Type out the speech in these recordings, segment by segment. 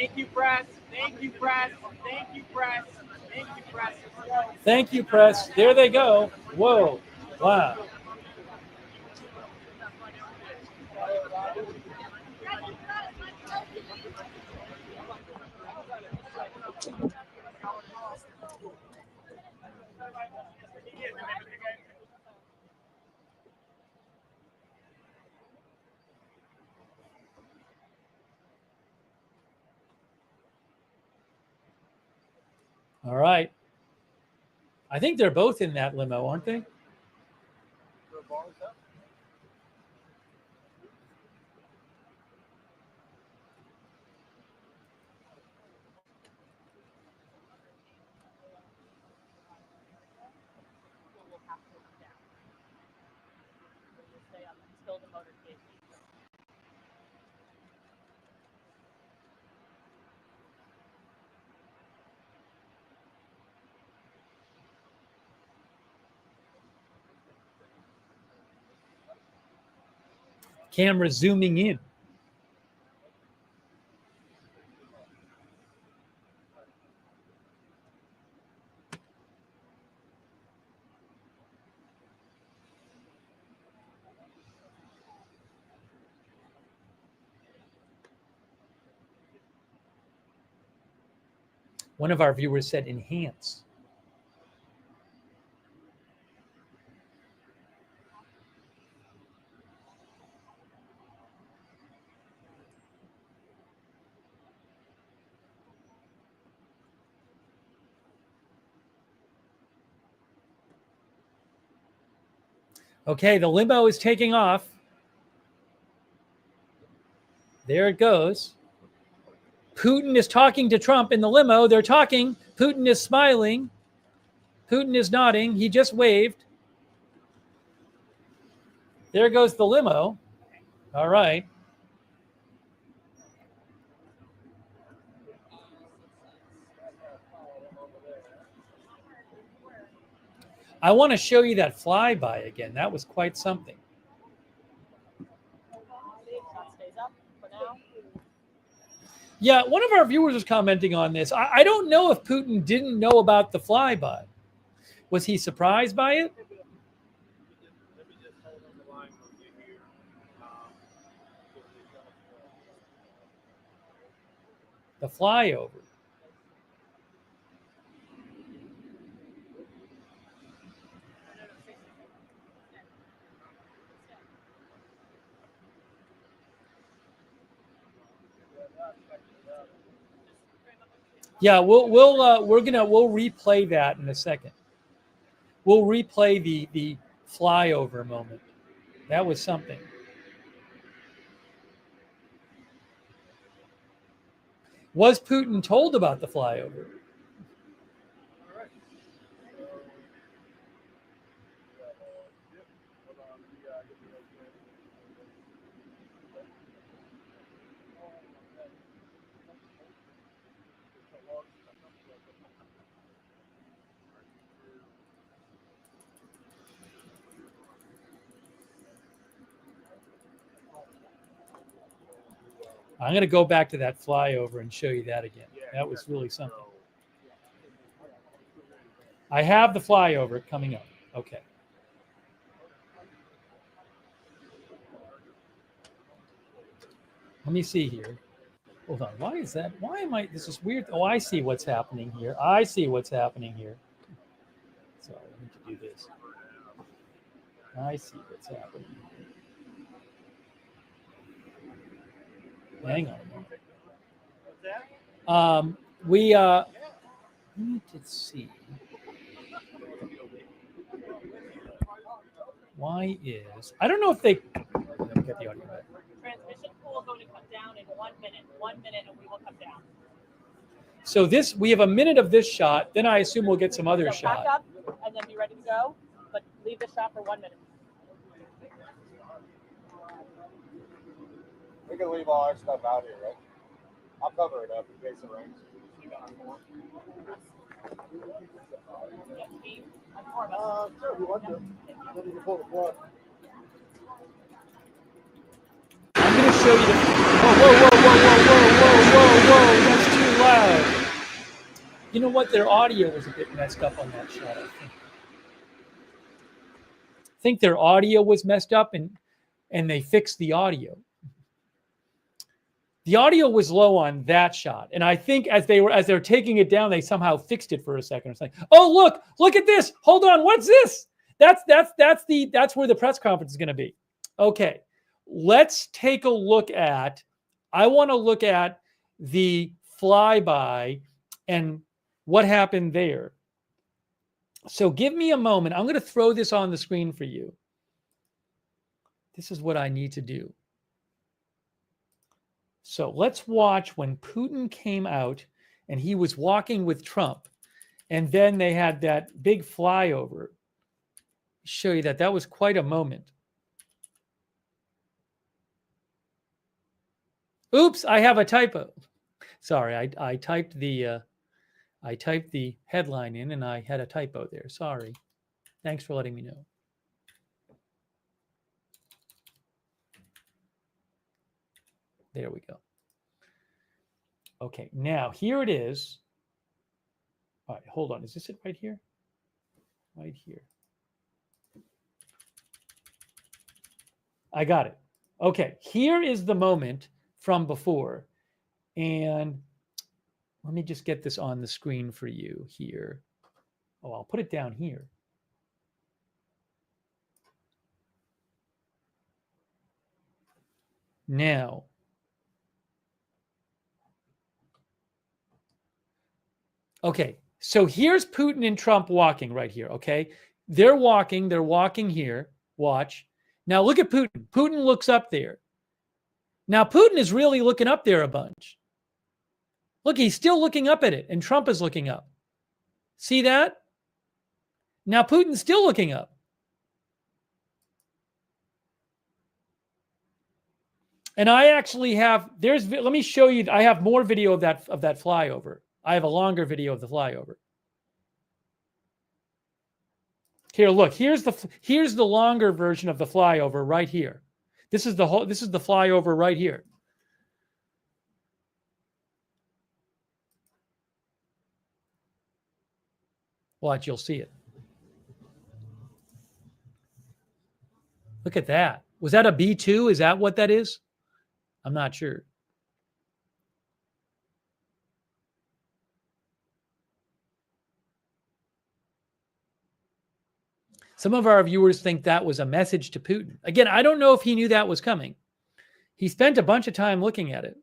Thank you, press. Thank you, press. Thank you, press. Thank you, press. Thank you, press. There they go. Whoa. Wow. All right. I think they're both in that limo, aren't they? Camera zooming in. One of our viewers said enhance. Okay, the limo is taking off. There it goes. Putin is talking to Trump in the limo. They're talking. Putin is smiling. Putin is nodding. He just waved. There goes the limo. All right. I want to show you that flyby again. That was quite something. Yeah, one of our viewers was commenting on this. I don't know if Putin didn't know about the flyby. Was he surprised by it? The flyover. Yeah, we'll replay that in a second. We'll replay the flyover moment. That was something. Was Putin told about the flyover? I'm going to go back to that flyover and show you that again. That was really something. I have the flyover coming up. Okay. Let me see here. Hold on. Why is that? Why am I? This is weird. Oh, I see what's happening here. I see what's happening here. Sorry, I need to do this. I see what's happening. Hang on a moment. We need to see. Why is I don't know if they let me get the audio back. Transmission pool is going to come down in 1 minute. 1 minute, and we will come down. So this we have a minute of this shot. Then I assume we'll get some other shot. Back up and then be ready to go, but leave the shot for 1 minute. We can leave all our stuff out here, right? I'll cover it up in case it rains. Sure, if you want to. Then you can pull the plug. I'm going to show you the. Whoa! You know what? Their audio was a bit messed up on that shot, I think. I think their audio was messed up and they fixed the audio. The audio was low on that shot, and I think as they're taking it down, they somehow fixed it for a second. It's like, oh look at this! Hold on, what's this? That's where the press conference is going to be. Okay, let's take a look at. I want to look at the flyby and what happened there. So give me a moment. I'm going to throw this on the screen for you. This is what I need to do. So let's watch when Putin came out and he was walking with Trump, and then they had that big flyover. Show you that was quite a moment. Oops, I have a typo. Sorry, I typed the headline in and I had a typo there. Sorry. Thanks for letting me know. There we go. Okay, now here it is. All right, hold on. Is this it right here? Right here. I got it. Okay, here is the moment from before. And let me just get this on the screen for you here. Oh, I'll put it down here. Now, okay, so here's Putin and Trump walking right here, okay? They're walking here. Watch. Now look at Putin. Putin looks up there. Now Putin is really looking up there a bunch. Look, he's still looking up at it, and Trump is looking up. See that? Now Putin's still looking up. And I actually have, let me show you, I have more video of that flyover. I have a longer video of the flyover. Here, look, here's the longer version of the flyover right here. This is the flyover right here. Watch, you'll see it. Look at that. Was that a B-2? Is that what that is? I'm not sure. Some of our viewers think that was a message to Putin. Again, I don't know if he knew that was coming. He spent a bunch of time looking at it.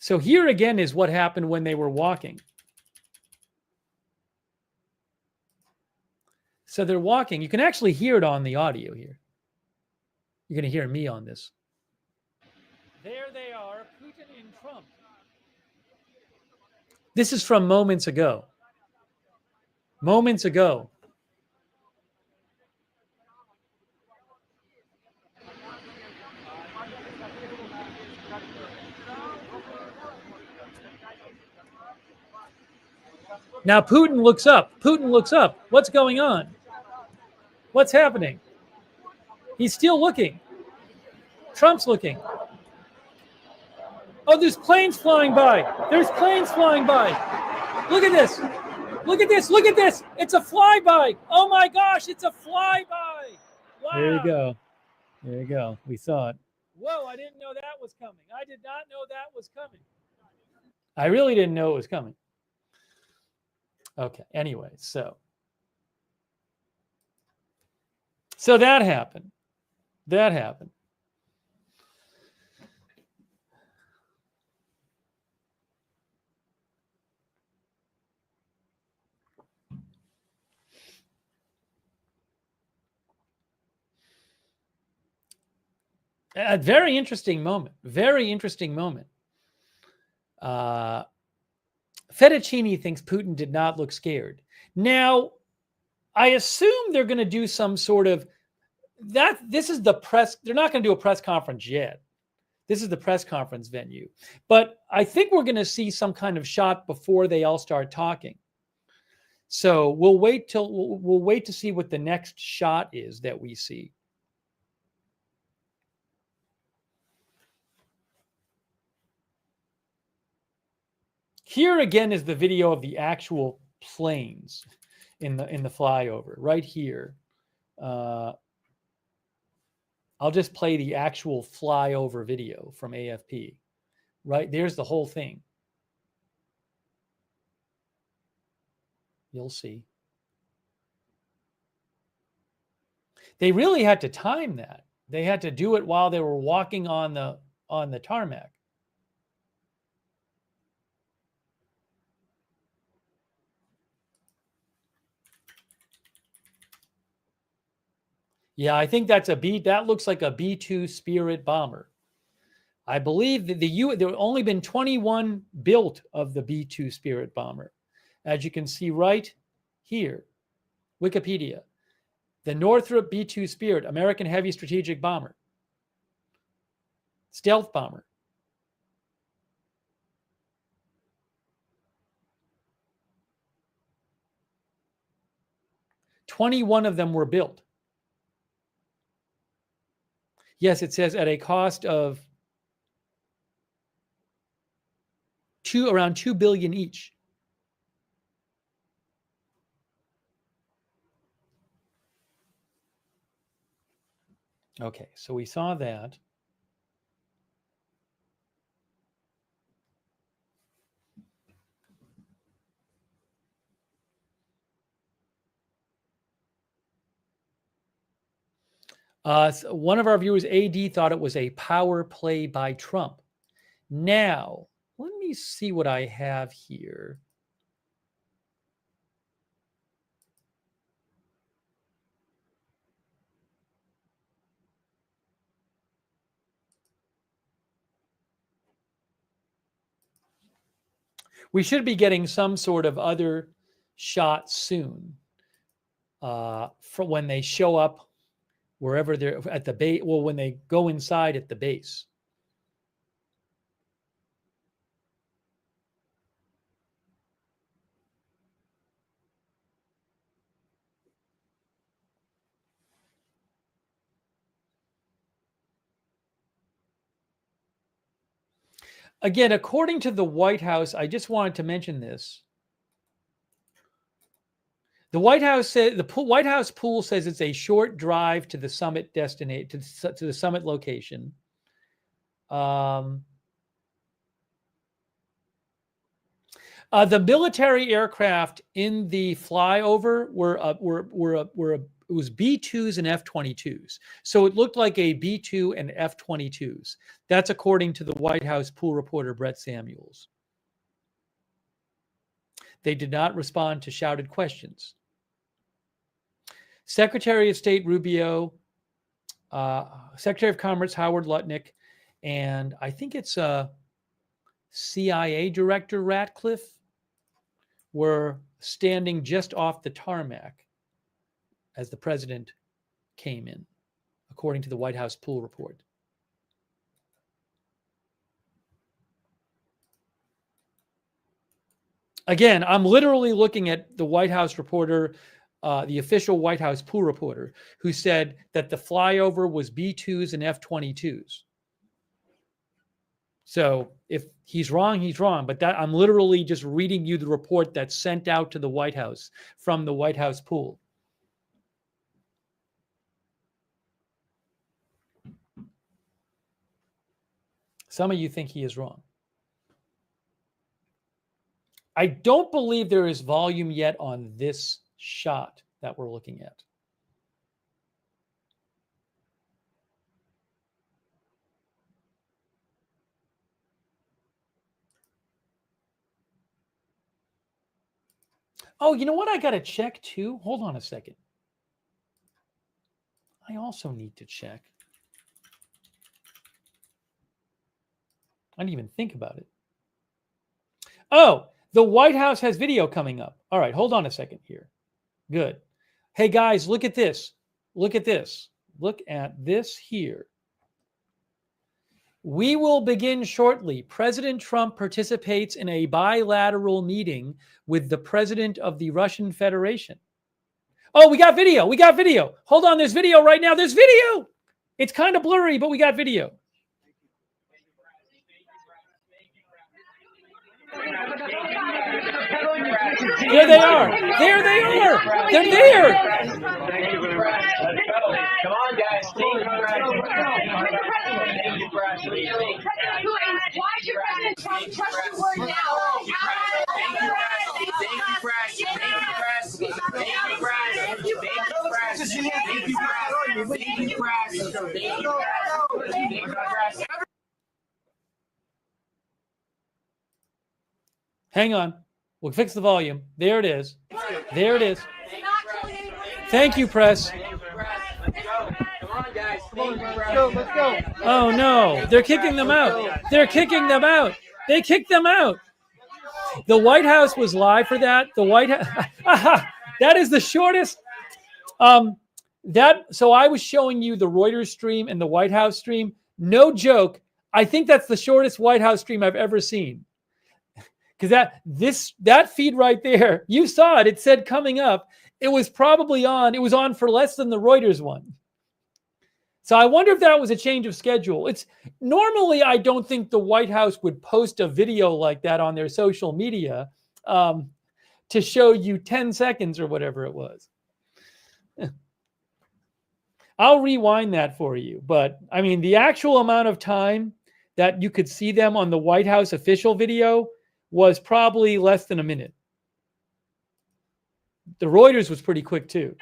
So here again is what happened when they were walking. So they're walking. You can actually hear it on the audio here. You're going to hear me on this. There they are, Putin and Trump. This is from moments ago. Moments ago. Now Putin looks up. Putin looks up. What's going on? What's happening? He's still looking. Trump's looking. Oh, there's planes flying by. There's planes flying by. Look at this. Look at this. Look at this. It's a flyby. Oh my gosh, it's a flyby. Wow. There you go. There you go. We saw it. Whoa, I didn't know that was coming. I did not know that was coming. I really didn't know it was coming. Okay, anyway, so that happened. That happened. A very interesting moment. Very interesting moment. Fettuccini thinks Putin did not look scared. Now, I assume they're going to do some sort of that. This is the press. They're not going to do a press conference yet. This is the press conference venue. But I think we're going to see some kind of shot before they all start talking. So we'll wait to see what the next shot is that we see. Here again is the video of the actual planes in the flyover right here. I'll just play the actual flyover video from AFP. Right there's the whole thing. You'll see. They really had to time that. They had to do it while they were walking on the tarmac. Yeah, I think that's that looks like a B-2 Spirit bomber. I believe that there have only been 21 built of the B-2 Spirit bomber. As you can see right here, Wikipedia, the Northrop B-2 Spirit, American heavy strategic bomber, stealth bomber. "21 of them were built." Yes, it says at a cost of around $2 billion each. Okay, so we saw that. So one of our viewers, AD, thought it was a power play by Trump. Now, let me see what I have here. We should be getting some sort of other shot soon for when they show up wherever they're at the base. Well, when they go inside at the base. Again, according to the White House, I just wanted to mention this. The White House said White House pool says it's a short drive to the summit destination to the summit location. The military aircraft in the flyover it was B-2s and F-22s. So it looked like a B-2 and F-22s. That's according to the White House pool reporter, Brett Samuels. They did not respond to shouted questions. Secretary of State Rubio, Secretary of Commerce Howard Lutnick, and I think it's CIA Director Ratcliffe were standing just off the tarmac as the president came in, according to the White House pool report. Again, I'm literally looking at the White House reporter, the official White House pool reporter, who said that the flyover was B-2s and F-22s. So if he's wrong, he's wrong. But that I'm literally just reading you the report that's sent out to the White House from the White House pool. Some of you think he is wrong. I don't believe there is volume yet on this shot that we're looking at. Oh, you know what? I got to check too. Hold on a second. I also need to check. I didn't even think about it. Oh, the White House has video coming up. All right, hold on a second here. Good. Hey, guys, look at this. Look at this. Look at this here. We will begin shortly. President Trump participates in a bilateral meeting with the president of the Russian Federation. Oh, we got video. We got video. Hold on. There's video right now. There's video. It's kind of blurry, but we got video. There they are. There they are. They're there. Thank you very much. Let's go. Come on, guys. Thank you, press. Thank you, press. Why is your president Trump trust your word now? Thank you, press. Thank you, press. Thank you, press. Thank you, press. Thank you, press. Thank you, press. Thank you, press. Thank you, press. Hang on. We'll fix the volume. There it is. There it is. Thank you, press. Come on, guys. Let's go. Oh no, they're kicking them out. They're kicking them out. They kicked them out. The White House was live for that. The White House. That is the shortest. So I was showing you the Reuters stream and the White House stream. No joke. I think that's the shortest White House stream I've ever seen. Because that feed right there, you saw it. It said coming up. It was probably on. It was on for less than the Reuters one. So I wonder if that was a change of schedule. It's normally I don't think the White House would post a video like that on their social media to show you 10 seconds or whatever it was. I'll rewind that for you. But I mean, the actual amount of time that you could see them on the White House official video was probably less than a minute. The Reuters was pretty quick too.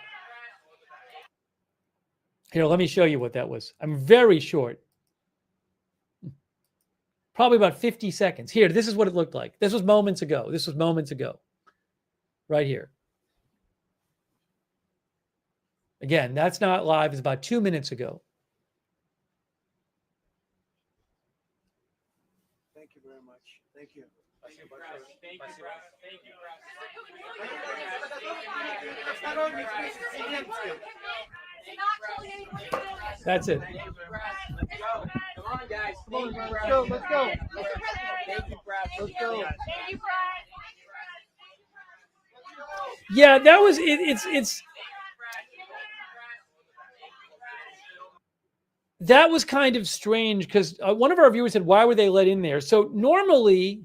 Here, let me show you what that was. I'm very short. Probably about 50 seconds. Here, this is what it looked like. This was moments ago. This was moments ago. Right here. Again, that's not live. It's about 2 minutes ago. Thank you very much. Thank you. Thank you, press. Thank you, press. Thank you, press. That's it. Let's go. Come on, guys. Let's go. Let's go. Thank you, press. Let's go. Yeah, that was it. It's that was kind of strange because one of our viewers said, "Why were they let in there?" So normally,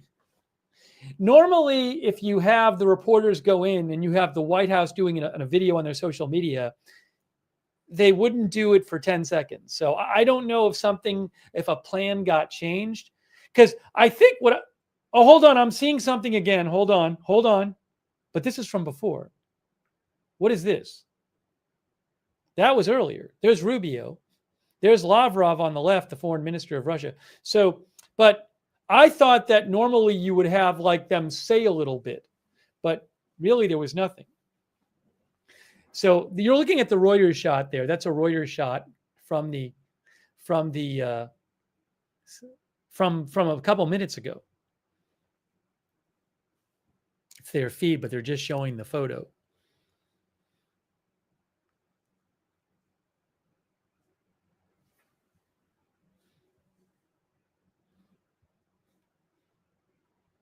if you have the reporters go in and you have the White House doing a video on their social media, they wouldn't do it for 10 seconds. So I don't know if a plan got changed, because I think hold on, I'm seeing something again. Hold on. But this is from before. What is this? That was earlier. There's Rubio. There's Lavrov on the left, the foreign minister of Russia. So, but I thought that normally you would have like them say a little bit, but really there was nothing. So you're looking at the Reuters shot there. That's a Reuters shot from a couple minutes ago. It's their feed, but they're just showing the photo.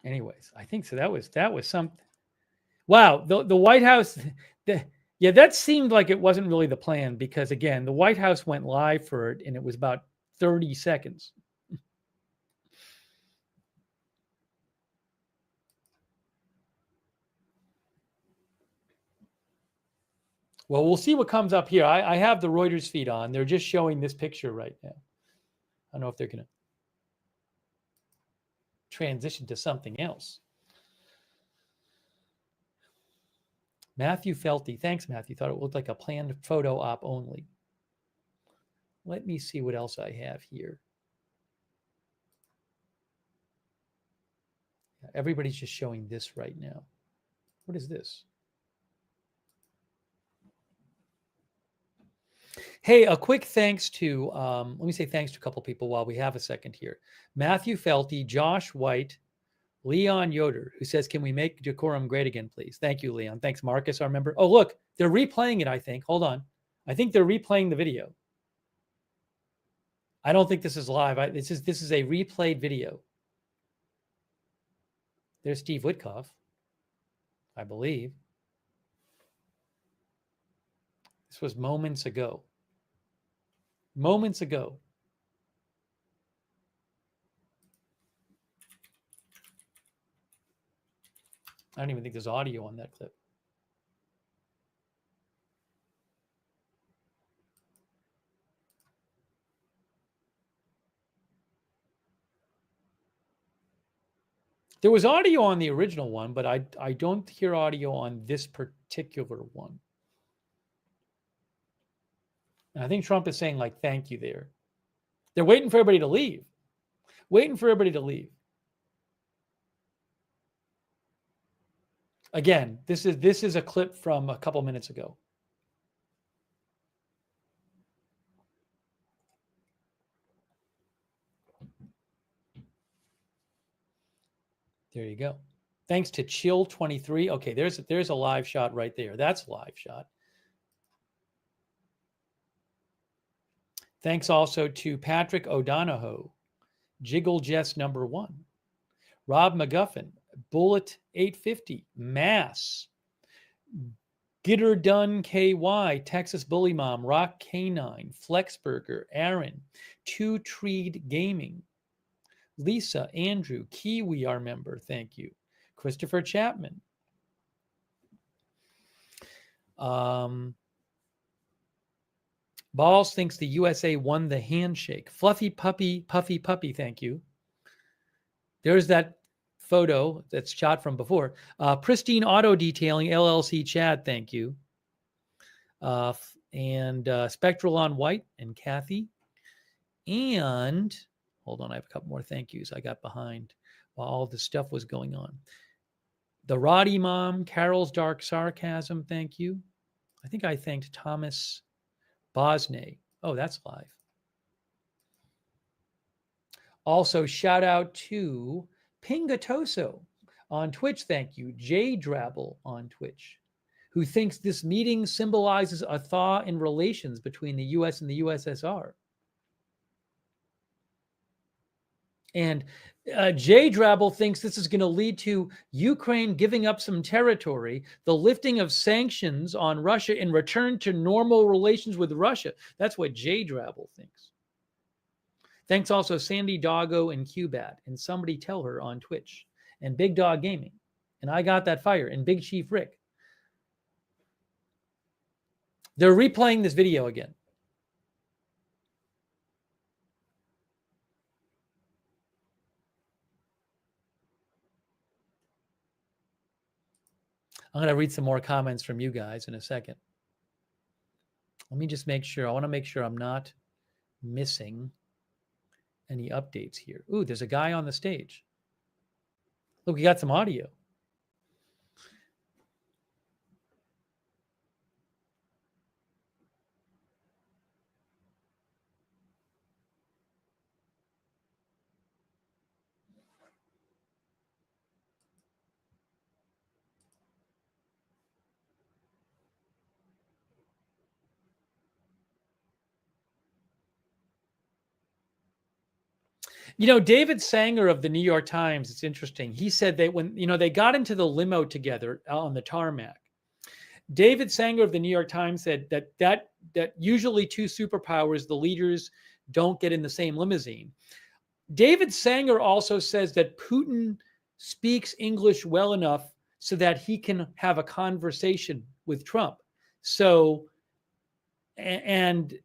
Anyways, I think so. That was something. Wow, the White House. Yeah, that seemed like it wasn't really the plan because again, the White House went live for it, and it was about 30 seconds. Well, we'll see what comes up here. I have the Reuters feed on. They're just showing this picture right now. I don't know if they're going to transition to something else. Matthew Felty. Thanks, Matthew. Thought it looked like a planned photo op only. Let me see what else I have here. Everybody's just showing this right now. What is this? Hey, a quick thanks to, let me say thanks to a couple people while we have a second here. Matthew Felty, Josh White, Leon Yoder, who says, can we make decorum great again, please? Thank you, Leon. Thanks, Marcus, our member. Oh, look, they're replaying it, I think. Hold on. I think they're replaying the video. I don't think this is live. This is a replayed video. There's Steve Witkoff, I believe. This was moments ago. Moments ago. I don't even think there's audio on that clip. There was audio on the original one, but I don't hear audio on this particular one. And I think Trump is saying, like, thank you there. They're waiting for everybody to leave. Waiting for everybody to leave. Again, this is a clip from a couple minutes ago. There you go. Thanks to Chill23. Okay, there's a live shot right there. That's a live shot. Thanks also to Patrick O'Donohoe, Jiggle Jess #1, Rob McGuffin, Bullet 850, Mass, Gitter Dun KY, Texas Bully Mom, Rock K9, Flexburger, Aaron, Two Treed Gaming, Lisa, Andrew, Kiwi, our member, thank you. Christopher Chapman. Balls thinks the USA won the handshake. Fluffy Puppy, thank you. There's that photo that's shot from before. Pristine Auto Detailing, LLC Chad, thank you. And Spectral on White and Kathy. And hold on, I have a couple more thank yous I got behind while all this stuff was going on. The Roddy Mom, Carol's Dark Sarcasm, thank you. I think I thanked Thomas Bosnay. Oh, that's live. Also, shout out to Pingatoso on Twitch, thank you. Jay Drabble on Twitch, who thinks this meeting symbolizes a thaw in relations between the U.S. and the USSR. And Jay Drabble thinks this is going to lead to Ukraine giving up some territory, the lifting of sanctions on Russia in return to normal relations with Russia. That's what Jay Drabble thinks. Thanks also Sandy Doggo and Cubat, and somebody tell her on Twitch, and Big Dog Gaming, and I Got That Fire, and Big Chief Rick. They're replaying this video again. I'm going to read some more comments from you guys in a second. Let me just make sure. I want to make sure I'm not missing any updates here. Ooh, there's a guy on the stage. Look, we got some audio. You know, David Sanger of the New York Times, it's interesting. He said that when, they got into the limo together on the tarmac, David Sanger of the New York Times said that usually two superpowers, the leaders, don't get in the same limousine. David Sanger also says that Putin speaks English well enough so that he can have a conversation with Trump. So, and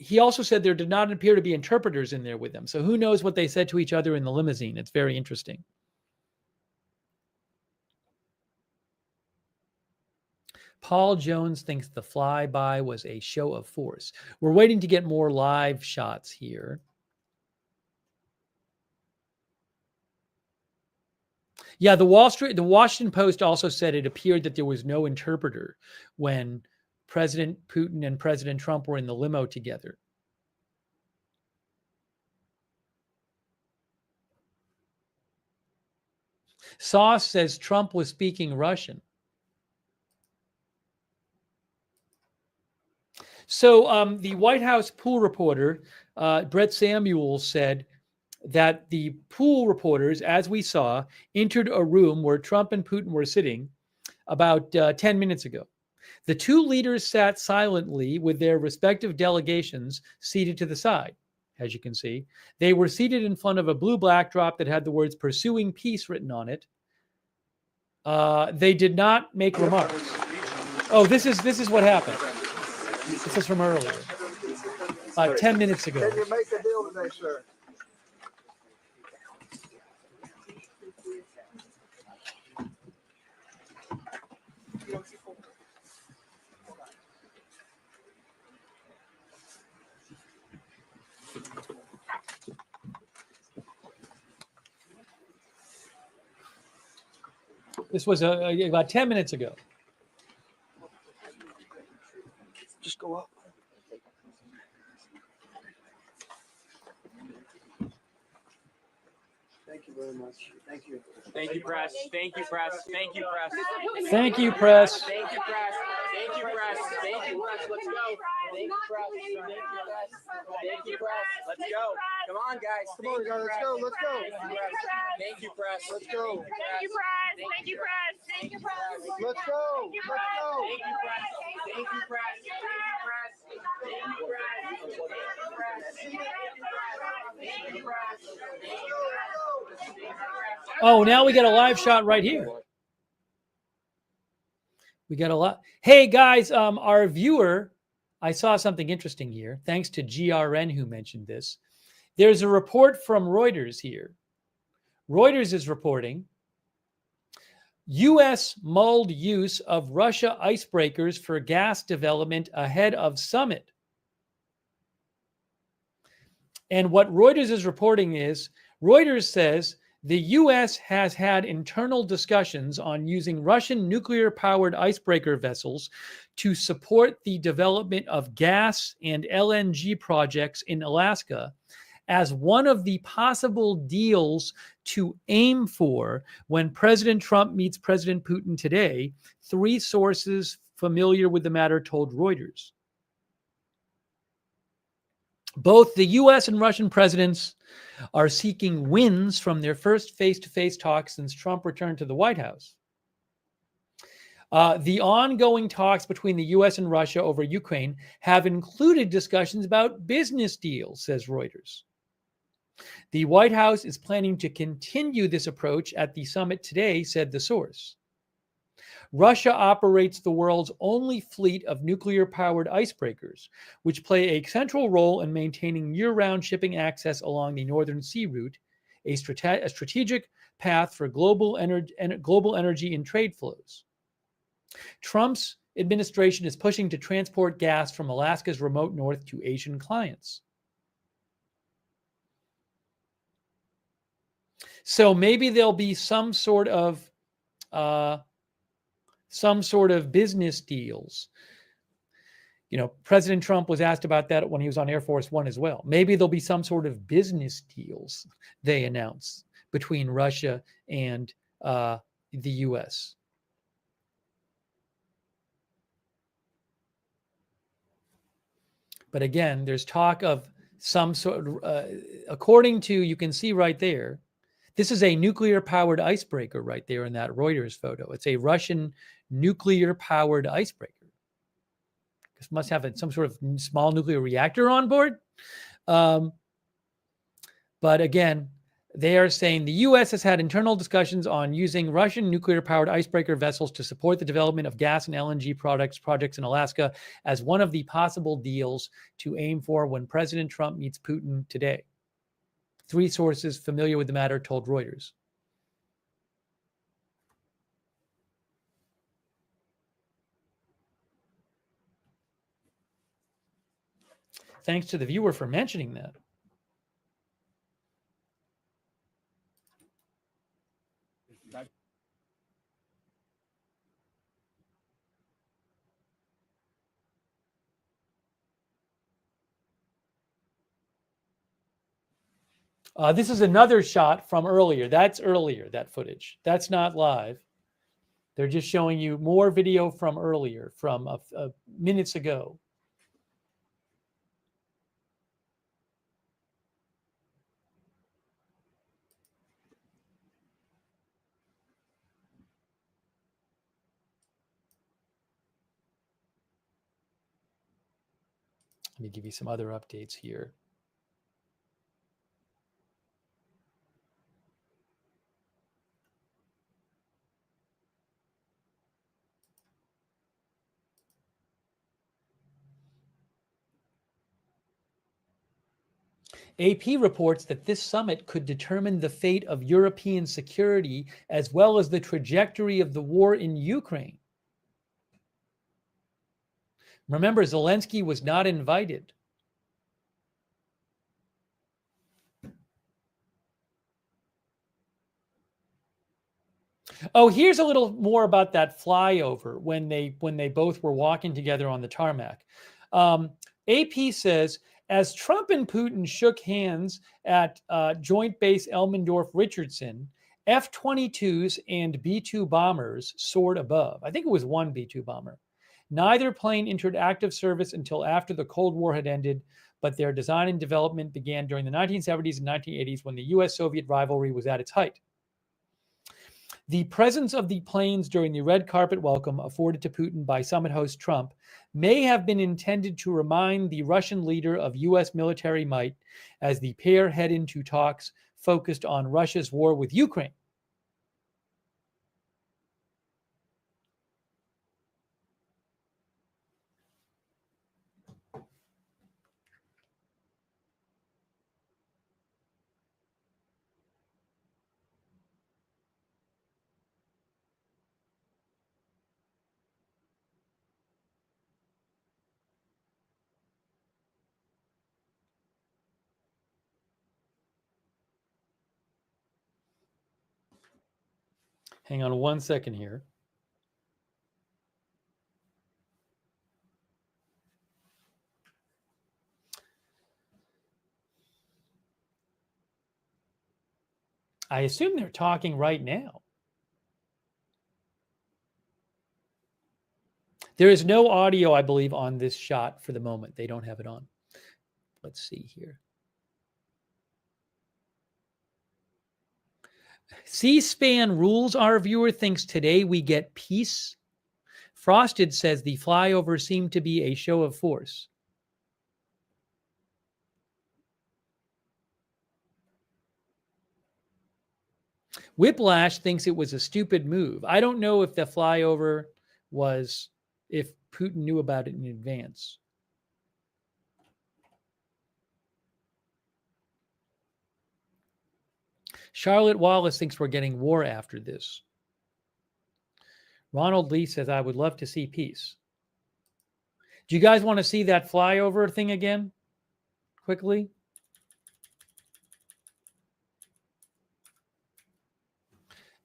he also said there did not appear to be interpreters in there with them. So who knows what they said to each other in the limousine? It's very interesting. Paul Jones thinks the flyby was a show of force. We're waiting to get more live shots here. Yeah, the Washington Post also said it appeared that there was no interpreter when President Putin and President Trump were in the limo together. Sauce says Trump was speaking Russian. So the White House pool reporter, Brett Samuels, said that the pool reporters, as we saw, entered a room where Trump and Putin were sitting about 10 minutes ago. The two leaders sat silently with their respective delegations seated to the side. As you can see, they were seated in front of a blue backdrop that had the words "Pursuing Peace" written on it. They did not make remarks. Oh, this is what happened. This is from earlier, 10 minutes ago. Can you make a deal today, sir? This was about 10 minutes ago. Just go up. Thank you very much. Thank you. Thank you, press. Thank you, press. Thank you, press. Thank you, press. Thank you, press. Thank you, press. Thank you, press. Let's go. Thank you, press. Thank you, press. Thank you, press. Let's go. Come on, guys. Come on, guys. Let's go. Let's go. Thank you, press. Let's go. Thank you, press. Thank you, press. Thank you, press. Let's go. Let's go. Thank you, press. Thank you, press. Thank you, press. Thank you, press. Thank you, press. Thank you, press. Thank you, press. Oh, now we got a live shot right here. We got a lot. Hey guys, our viewer, I saw something interesting here. Thanks to GRN who mentioned this. There's a report from Reuters here. Reuters is reporting U.S. mulled use of Russia icebreakers for gas development ahead of summit. And what Reuters is reporting is, Reuters says the U.S. has had internal discussions on using Russian nuclear-powered icebreaker vessels to support the development of gas and LNG projects in Alaska as one of the possible deals to aim for when President Trump meets President Putin today, 3 sources familiar with the matter told Reuters. Both the U.S. and Russian presidents are seeking wins from their first face-to-face talks since Trump returned to the White House. The ongoing talks between the U.S. and Russia over Ukraine have included discussions about business deals, says Reuters. The White House is planning to continue this approach at the summit today, said the source. Russia operates the world's only fleet of nuclear-powered icebreakers, which play a central role in maintaining year-round shipping access along the Northern Sea Route, a strategic path for global energy and trade flows. Trump's administration is pushing to transport gas from Alaska's remote north to Asian clients. So maybe there'll be some sort of business deals. You know, President Trump was asked about that when he was on Air Force One as well. Maybe there'll be some sort of business deals they announce between Russia and the U.S. But again, there's talk of some sort of, according to, you can see right there, this is a nuclear-powered icebreaker right there in that Reuters photo. It's a Russian nuclear-powered icebreaker. This must have some sort of small nuclear reactor on board. But again, they are saying the U.S. has had internal discussions on using Russian nuclear-powered icebreaker vessels to support the development of gas and LNG projects in Alaska as one of the possible deals to aim for when President Trump meets Putin today. 3 sources familiar with the matter told Reuters. Thanks to the viewer for mentioning that. This is another shot from earlier. That's earlier, that footage. That's not live. They're just showing you more video from earlier, from minutes ago. Let me give you some other updates here. AP reports that this summit could determine the fate of European security as well as the trajectory of the war in Ukraine. Remember, Zelensky was not invited. Oh, here's a little more about that flyover when they both were walking together on the tarmac. AP says, as Trump and Putin shook hands at Joint Base Elmendorf-Richardson, F-22s and B-2 bombers soared above. I think it was one B-2 bomber. Neither plane entered active service until after the Cold War had ended, but their design and development began during the 1970s and 1980s when the US-Soviet rivalry was at its height. The presence of the planes during the red carpet welcome afforded to Putin by summit host Trump may have been intended to remind the Russian leader of U.S. military might as the pair head into talks focused on Russia's war with Ukraine. Hang on one second here. I assume they're talking right now. There is no audio, I believe, on this shot for the moment. They don't have it on. Let's see here. C-SPAN rules our viewer thinks today we get peace. Frosted says the flyover seemed to be a show of force. Whiplash thinks it was a stupid move. I don't know if the flyover was, if Putin knew about it in advance. Charlotte Wallace thinks we're getting war after this. Ronald Lee says, I would love to see peace. Do you guys want to see that flyover thing again? Quickly.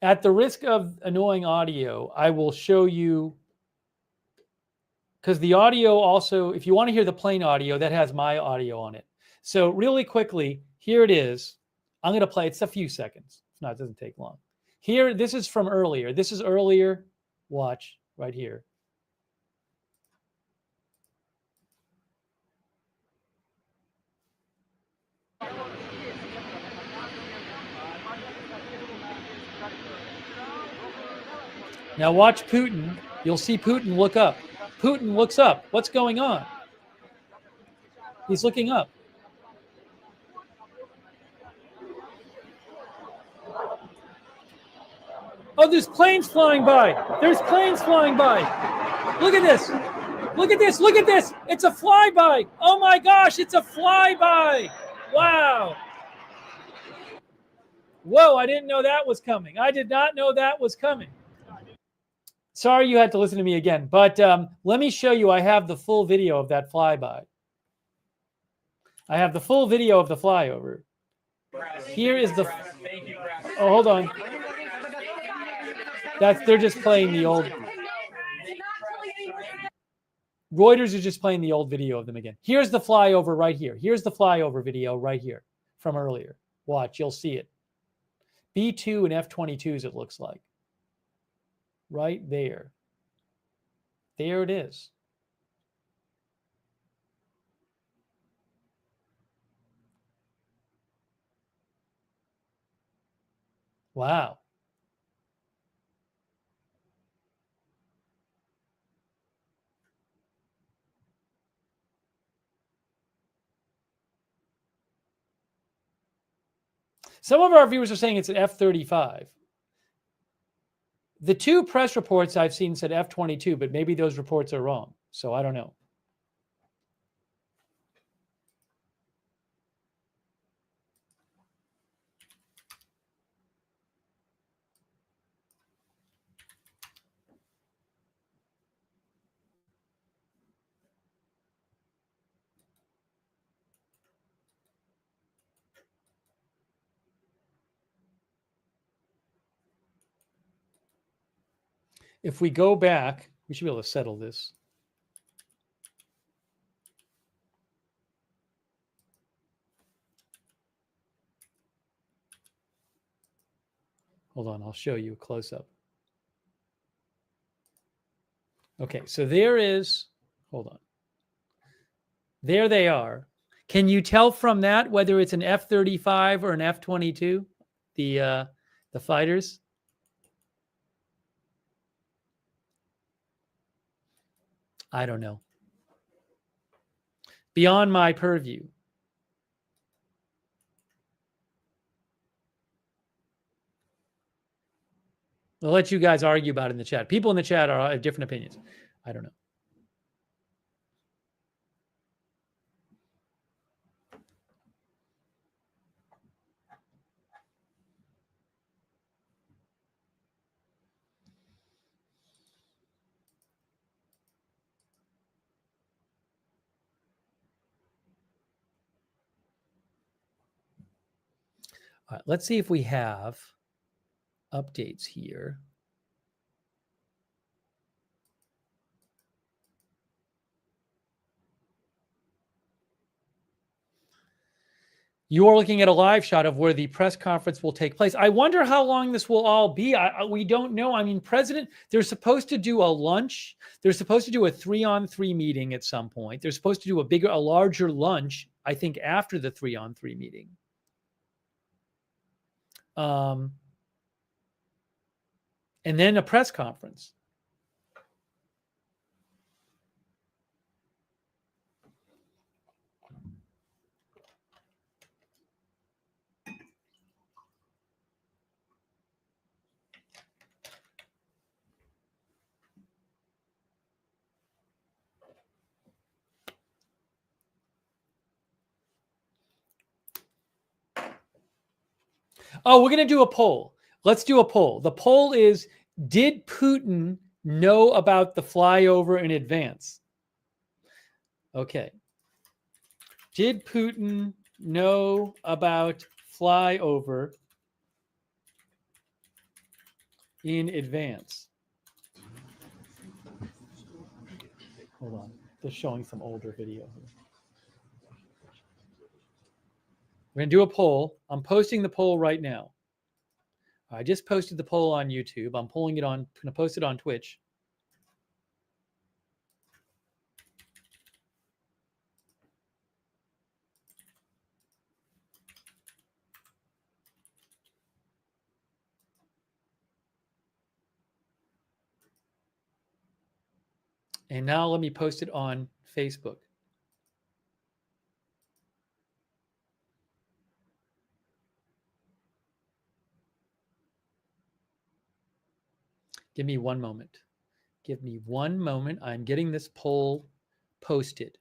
At the risk of annoying audio, I will show you, because the audio also, if you want to hear the plain audio, that has my audio on it. So really quickly, here it is. I'm going to play. It's a few seconds. No, it doesn't take long. Here, this is from earlier. This is earlier. Watch right here. Now watch Putin. You'll see Putin look up. Putin looks up. What's going on? He's looking up. Oh, there's planes flying by. There's planes flying by. Look at this. Look at this. Look at this. It's a flyby. Oh my gosh, it's a flyby. Wow. Whoa, I didn't know that was coming. I did not know that was coming. Sorry you had to listen to me again, but let me show you. I have the full video of that flyby. I have the full video of the flyover. Here is the... Oh, hold on. They're just playing the old... Reuters is just playing the old video of them again. Here's the flyover right here. Here's the flyover video right here from earlier. Watch, you'll see it. B-2 and F-22s, it looks like. Right there. There it is. Wow. Some of our viewers are saying it's an F-35. The two press reports I've seen said F-22, but maybe those reports are wrong. So I don't know. if we go back, we should be able to settle this. Hold on, I'll show you a close-up. Okay, so there is, hold on. There they are. Can you tell from that whether it's an F-35 or an F-22, the fighters? I don't know. Beyond my purview. I'll let you guys argue about it in the chat. People in the chat have different opinions. I don't know. All right, let's see if we have updates here. You are looking at a live shot of where the press conference will take place. I wonder how long this will all be. We don't know. I mean, they're supposed to do a lunch. They're supposed to do a 3-on-3 meeting at some point. They're supposed to do a larger lunch, I think, after the 3-on-3 meeting. And then a press conference. Oh, we're going to do a poll. Let's do a poll. The poll is, did Putin know about the flyover in advance? Okay. Did Putin know about flyover in advance? Hold on. They're showing some older video here. We're going to do a poll. I'm posting the poll right now. I just posted the poll on YouTube. I'm going to post it on Twitch. And now let me post it on Facebook. Give me one moment. Give me one moment. I'm getting this poll posted.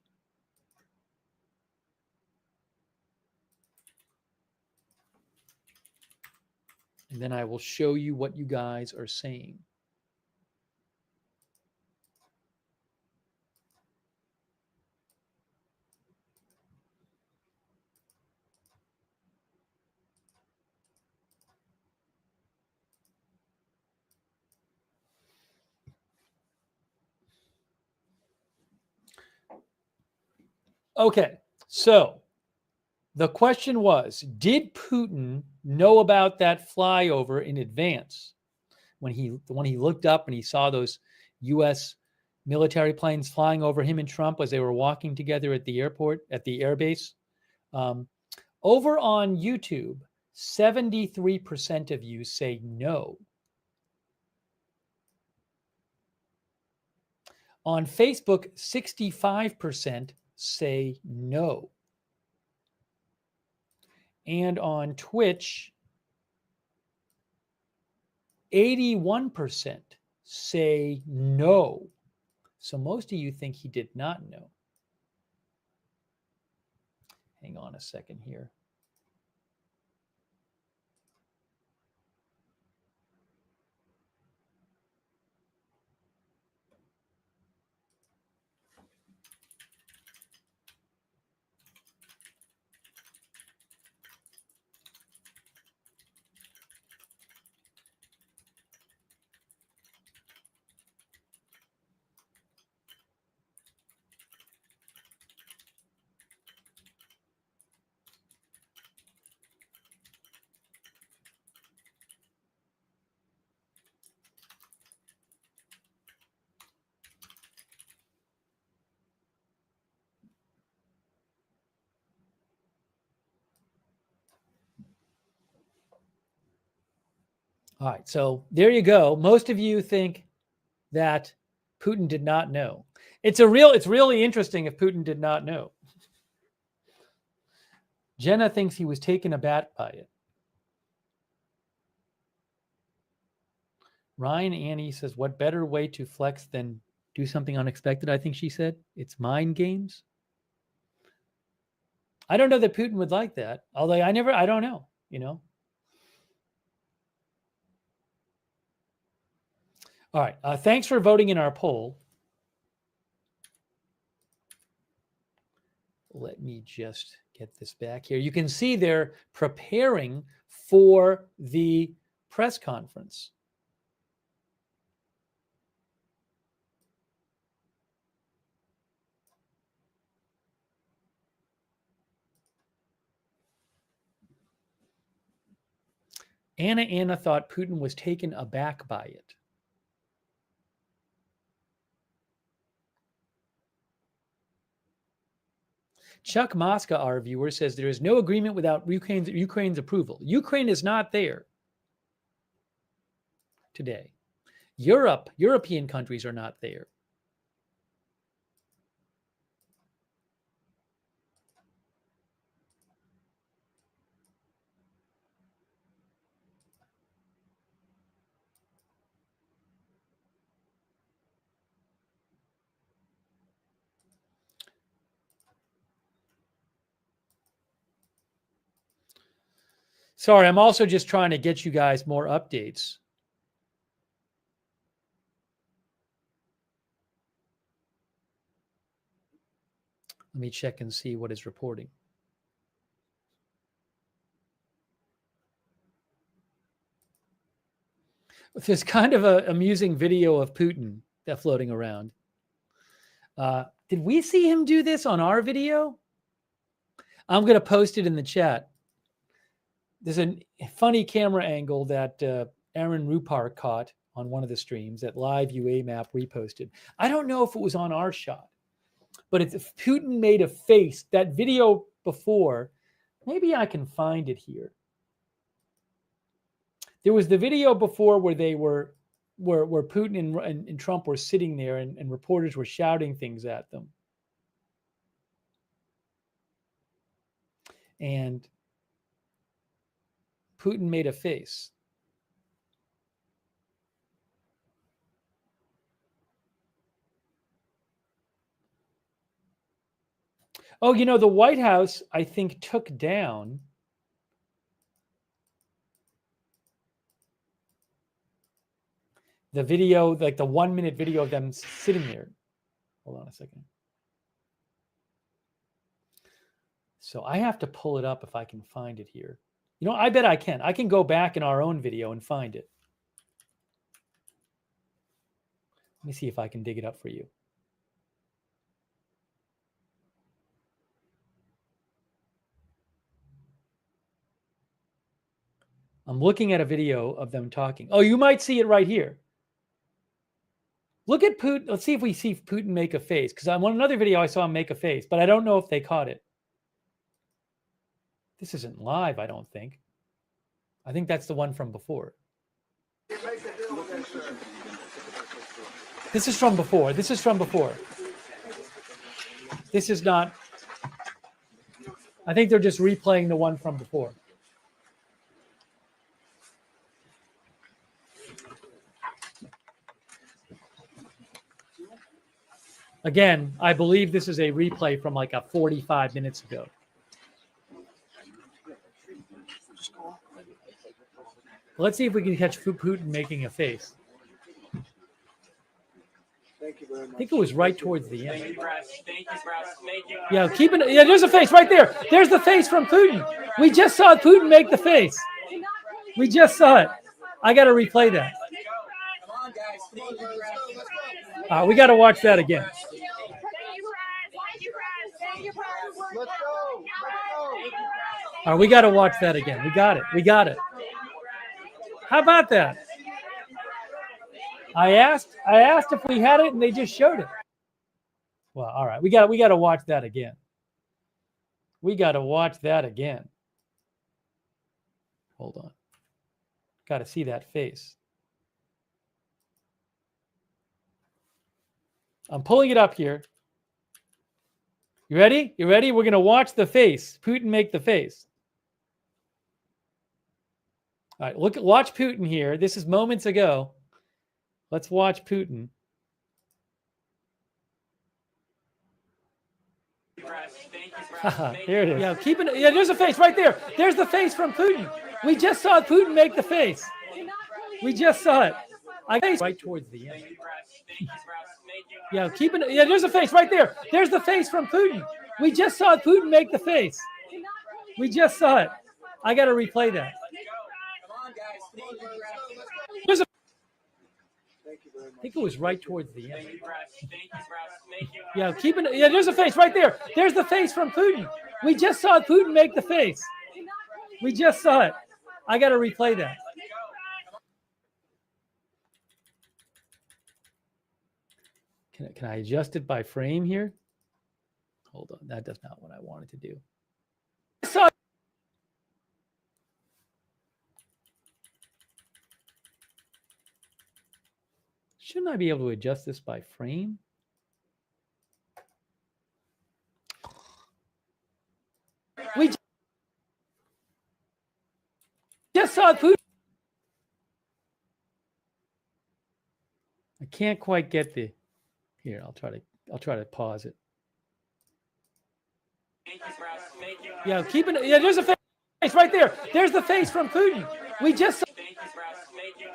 And then I will show you what you guys are saying. Okay, so the question was, did Putin know about that flyover in advance when he looked up and he saw those U.S. military planes flying over him and Trump as they were walking together at the airport, at the airbase? Over on YouTube, 73% of you say no. On Facebook, 65% say no. And on Twitch, 81% say no. So most of you think he did not know. Hang on a second here. All right, so there you go. Most of you think that Putin did not know. It's really interesting if Putin did not know. Jenna thinks he was taken aback by it. Ryan Annie says, what better way to flex than do something unexpected? I think she said it's mind games. I don't know that Putin would like that. Although I don't know, you know. All right. Thanks for voting in our poll. Let me just get this back here. You can see they're preparing for the press conference. Anna thought Putin was taken aback by it. Chuck Mosca, our viewer, says there is no agreement without Ukraine's approval. Ukraine is not there today. European countries are not there. Sorry, I'm also just trying to get you guys more updates. Let me check and see what is reporting. There's kind of an amusing video of Putin that's floating around. Did we see him do this on our video? I'm going to post it in the chat. There's a funny camera angle that Aaron Rupar caught on one of the streams that Live UA Map reposted. I don't know if it was on our shot, but if Putin made a face, that video before, maybe I can find it here. There was the video before where they where Putin and Trump were sitting there and reporters were shouting things at them. And Putin made a face. Oh, you know, the White House, I think, took down the video, like the 1-minute video of them sitting there. Hold on a second. So I have to pull it up if I can find it here. You know, I bet I can. I can go back in our own video and find it. Let me see if I can dig it up for you. I'm looking at a video of them talking. Oh, you might see it right here. Look at Putin. Let's see if we see Putin make a face. Because on another video, I saw him make a face, but I don't know if they caught it. This isn't live, I don't think. I think that's the one from before. This is from before. This is from before. This is not. I think they're just replaying the one from before. Again, I believe this is a replay from like 45 minutes ago. Let's see if we can catch Putin making a face. Thank you very much. I think it was right towards the end. Thank you, press. Thank you, press. Thank you. Yeah, yeah, there's a face right there. There's the face from Putin. We just saw Putin make the face. We just saw it. I got to replay that. Come on, guys. Thank you, press. We got to watch that again. Let's go. We got to watch that again. We got it. We got it. How about that? I asked if we had it, and they just showed it. Well, all right. We got to watch that again. We got to watch that again. Hold on. Got to see that face. I'm pulling it up here. You ready? You ready? We're going to watch the face. Putin make the face. All right, watch Putin here. This is moments ago. Let's watch Putin. Here it is. Yeah, keep it. Yeah, there's a face right there. There's the face from Putin. We just saw Putin make the face. We just saw it. I face right towards the end. Yeah, keep it. Yeah, there's a face right there. There's the face from Putin. We just saw Putin make the face. We just saw it. I got to replay that. There's a. I think it was right towards the end. Yeah, keep it. Yeah, there's a face right there. There's the face from Putin. We just saw Putin make the face. We just saw it. I got to replay that. Can I adjust it by frame here? Hold on. That does not what I wanted to do. Shouldn't I be able to adjust this by frame? We just saw Putin. I can't quite get the. Here, I'll try to pause it. Yeah, keep it. Yeah, there's a face right there. There's the face from Putin. We just saw.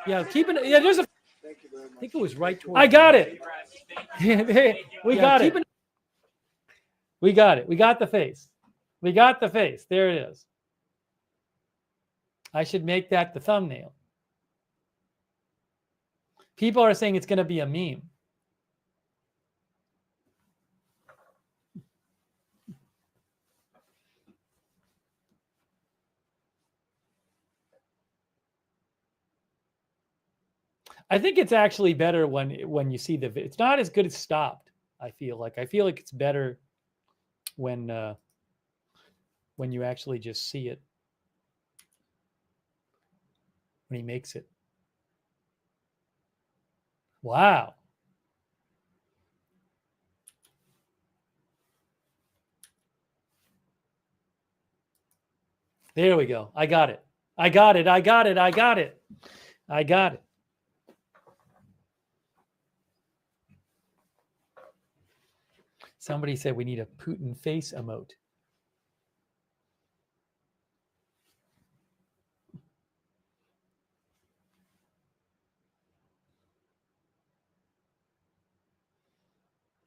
Yeah, keep it. Yeah, there's a. I think it was right towards. I got it. We got it. We got it. We got the face. We got the face. There it is. I should make that the thumbnail. People are saying it's going to be a meme. I think it's actually better when you see the. It's not as good as stopped. I feel like it's better when you actually just see it when he makes it. Wow. There we go. I got it. I got it. I got it. I got it. I got it. Somebody said we need a Putin face emote.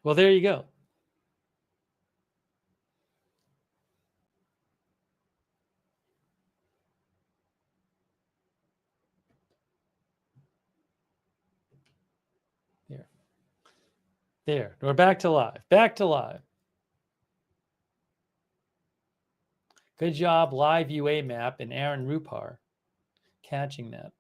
Well, there you go. There. We're back to live. Back to live. Good job, Live UA Map and Aaron Rupar catching that.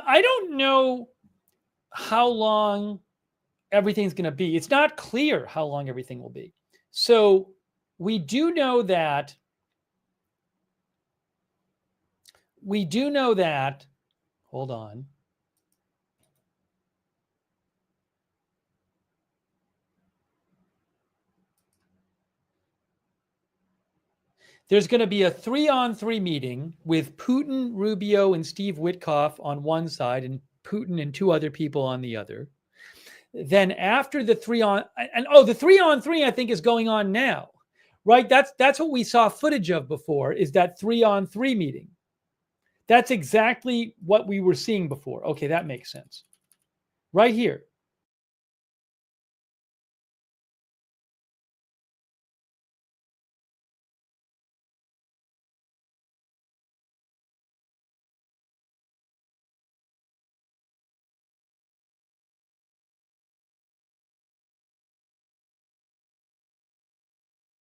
I don't know how long everything's going to be. It's not clear how long everything will be. So we do know that. Hold on. There's going to be a 3-on-3 meeting with Putin, Rubio, and Steve Witkoff on one side and Putin and 2 other people on the other. Then after the 3-on-3 I think is going on now, right? That's what we saw footage of before, is that 3-on-3 meeting. That's exactly what we were seeing before. Okay, that makes sense. Right here.